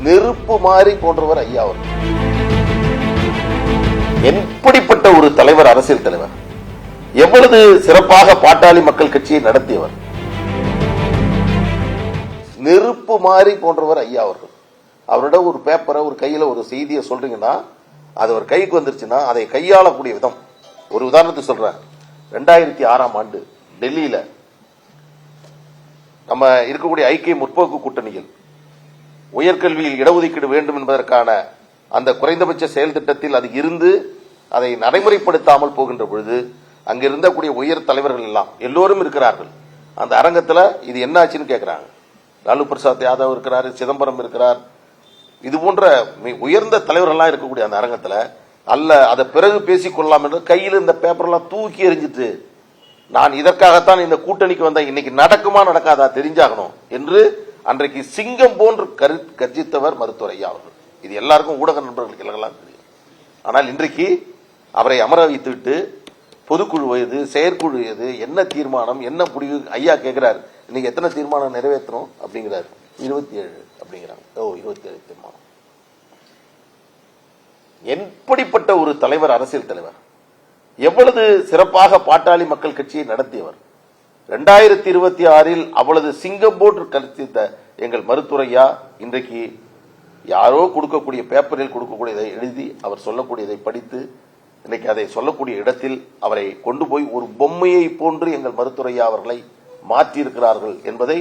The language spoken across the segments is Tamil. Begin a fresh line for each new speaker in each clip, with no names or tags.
நெருப்பு மாறி போன்றவர் ஐயா அவர். எப்படிப்பட்ட ஒரு தலைவர், அரசியல் தலைவர், எவ்வளவு சிறப்பாக பாட்டாளி மக்கள் கட்சியை நடத்தியவர். நெருப்பு மாறி போன்றவர் ஐயா அவர்கள். அவரோட ஒரு பேப்பரை, ஒரு கையில ஒரு செய்தியை சொல்றீங்கன்னா அது ஒரு கைக்கு வந்துருச்சுன்னா அதை கையாளக்கூடிய விதம். ஒரு உதாரணத்துக்கு சொல்றேன். 2006ஆம் ஆண்டு டெல்லியில நம்ம இருக்கக்கூடிய ஐக்கிய முற்போக்கு கூட்டணியில் உயர்கல்வியில் இடஒதுக்கீடு வேண்டும் என்பதற்கான அந்த குறைந்தபட்ச செயல் திட்டத்தில் அது இருந்து அதை நடைமுறைப்படுத்தாமல் போகின்ற பொழுது அங்க இருந்தக்கூடிய உயர் தலைவர்கள் எல்லாம் எல்லோரும் இருக்கிறார்கள். அந்த அரங்கத்தில் இது என்ன ஆச்சுன்னு கேட்கிறாங்க. லாலு பிரசாத் யாதவ் இருக்கிறார், சிதம்பரம் இருக்கிறார், இது போன்ற உயர்ந்த தலைவர்கள்லாம் இருக்கக்கூடிய அந்த அரங்கத்தில் அல்ல அதை பிறகு பேசிக் கொள்ளலாம் என்று கையில் இந்த பேப்பர்லாம் தூக்கி எறிஞ்சிட்டு நான் இதற்காகத்தான் இந்த கூட்டணிக்கு வந்த, இன்னைக்கு நடக்குமா நடக்காதா தெரிஞ்சாகணும் என்று அன்றைக்கு சிங்கம் போன்று கர்ஜித்தவர் மருத்துவர் ஐயா அவர்கள். இது எல்லாருக்கும் ஊடக நண்பர்களுக்கு எல்லாம் தெரியும். ஆனால் இன்றைக்கு அவரை அமர வைத்துவிட்டு பொதுக்குழு எது, செயற்குழு எது, என்ன தீர்மானம், என்ன முடிவு ஐயா கேட்கிறார். இன்னைக்கு எத்தனை தீர்மானம் நிறைவேற்றணும் அப்படிங்கிறார். 27 அப்படிங்கிறாங்க. 27 தீர்மானம். எப்படிப்பட்ட ஒரு தலைவர், அரசியல் தலைவர், எவ்வளவு சிறப்பாக பாட்டாளி மக்கள் கட்சியை நடத்தியவர். 2026 அவ்வளவு சிங்கம் போன்று கருத்தித்த எங்கள் மருத்துவரையா இன்றைக்கு யாரோ கொடுக்கக்கூடிய பேப்பரில் கொடுக்கக்கூடியதை எழுதி அவர் சொல்லக்கூடியதை படித்து இன்னைக்கு அதை சொல்லக்கூடிய இடத்தில் அவரை கொண்டு போய் ஒரு பொம்மையை போன்று எங்கள் மருத்துவரையா அவர்களை மாற்றியிருக்கிறார்கள் என்பதை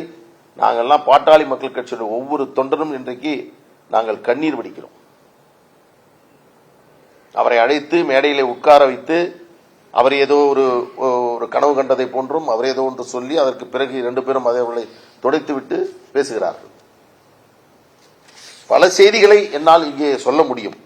நாங்கள்லாம் பாட்டாளி மக்கள் கட்சியுடைய ஒவ்வொரு தொண்டரும் இன்றைக்கு நாங்கள் கண்ணீர் வடிக்கிறோம். அவரை அழைத்து மேடையிலே உட்கார வைத்து அவர் ஏதோ ஒரு கனவு கண்டதை போன்றும் அவர் ஏதோ ஒன்று சொல்லி அதற்கு பிறகு 2 பேரும் அதை அவர்களை துடைத்துவிட்டு பேசுகிறார்கள். பல செய்திகளை என்னால் இங்கே சொல்ல முடியும்.